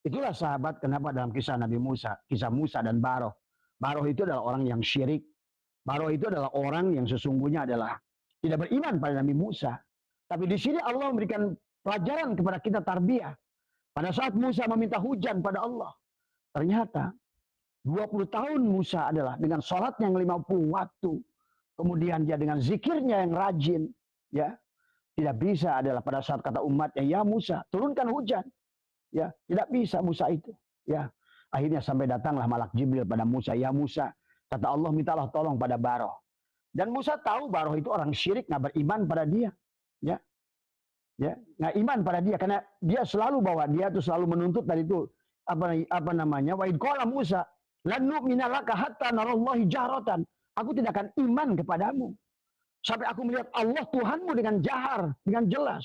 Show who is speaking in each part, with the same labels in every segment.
Speaker 1: Itulah sahabat kenapa dalam kisah Nabi Musa, kisah Musa dan Baroh. Baroh itu adalah orang yang syirik. Baroh itu adalah orang yang sesungguhnya adalah tidak beriman pada Nabi Musa. Tapi di sini Allah memberikan pelajaran kepada kita tarbiyah. Pada saat Musa meminta hujan pada Allah, ternyata 20 tahun Musa adalah dengan sholat yang 50 waktu. Kemudian dia dengan zikirnya yang rajin. Ya, tidak bisa adalah pada saat kata umatnya, ya Musa, turunkan hujan. Ya, tidak bisa Musa itu. Ya, akhirnya sampai datanglah malak Jibril pada Musa. Ya Musa, kata Allah, mintalah tolong pada Baroh. Dan Musa tahu Baroh itu orang syirik, nggak beriman pada dia. Ya, nggak iman pada dia karena dia selalu bahwa dia tuh selalu menuntut dari itu apa namanya? Wa id qala Musa, lan nu'mina laka hatta narallahi jahratan. Aku tidak akan iman kepadamu sampai aku melihat Allah Tuhanmu dengan jahar, dengan jelas.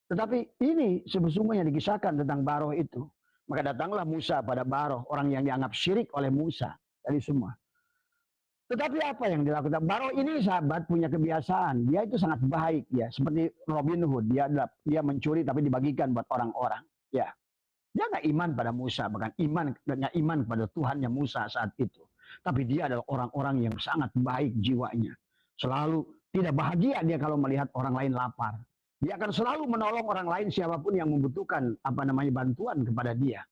Speaker 1: Tetapi ini sesungguhnya dikisahkan tentang Baroh itu. Maka datanglah Musa pada Baroh, orang yang dianggap syirik oleh Musa dari semua. Tetapi apa yang dilakukan? Baroh ini sahabat punya kebiasaan. Dia itu sangat baik ya, seperti Robin Hood. Dia mencuri tapi dibagikan buat orang-orang. Ya, dia nggak iman pada Musa, bahkan nggak iman pada Tuhannya Musa saat itu. Tapi dia adalah orang-orang yang sangat baik jiwanya. Selalu tidak bahagia dia kalau melihat orang lain lapar. Dia akan selalu menolong orang lain siapapun yang membutuhkan bantuan kepada dia.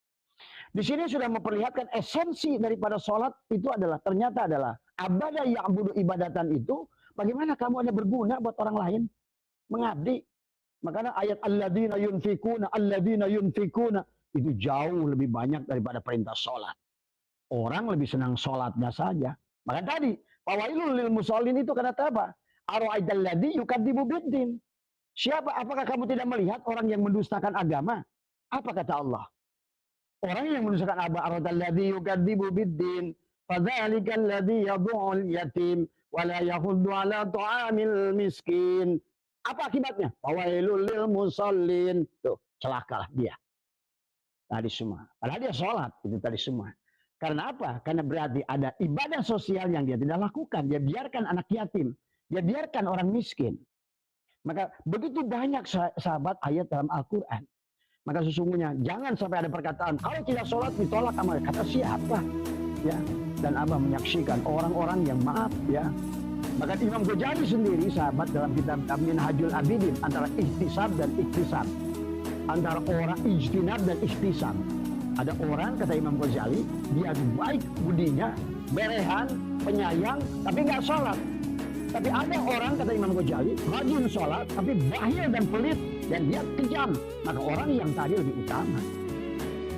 Speaker 1: Di sini sudah memperlihatkan esensi daripada sholat itu adalah ternyata adalah abada ya'budu ibadatan itu bagaimana kamu ada berguna buat orang lain, mengabdi. Makanya ayat alladzina yunfikuna itu jauh lebih banyak daripada perintah sholat. Orang lebih senang sholatnya saja. Maka tadi fawailul lil musallin itu kata apa? Ara'aital ladzi yukadzibu biddin. Siapa? Apakah kamu tidak melihat orang yang mendustakan agama? Apa kata Allah? Orang yang mendustakan agama, ara'aital ladzi yukadzibu biddin, fadzalikal ladzi yad'ul yatim wa la yahuddu 'ala ta'amil miskin. Apa akibatnya? Fawailul lil musallin. Tuh, celakalah dia. Tadi semua. Padahal dia sholat itu tadi semua. Karena apa? Karena berarti ada ibadah sosial yang dia tidak lakukan. Dia biarkan anak yatim. Dia biarkan orang miskin. Maka begitu banyak sahabat ayat dalam Al-Quran. Maka sesungguhnya jangan sampai ada perkataan kalau tidak sholat ditolak amal. Kata siapa? Ya. Dan Abah menyaksikan orang-orang yang maaf ya. Maka Imam Ghazali sendiri sahabat dalam kitab Minhajul Abidin antara ihtisab dan iktisab. Antara orang ijtinab dan ihtisab. Ada orang kata Imam Ghazali dia baik budinya, berehan, penyayang tapi nggak sholat. Tapi ada orang kata Imam Ghazali rajin sholat tapi bahil dan pelit dan dia kejam. Maka orang yang tadi lebih utama.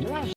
Speaker 1: Jelas.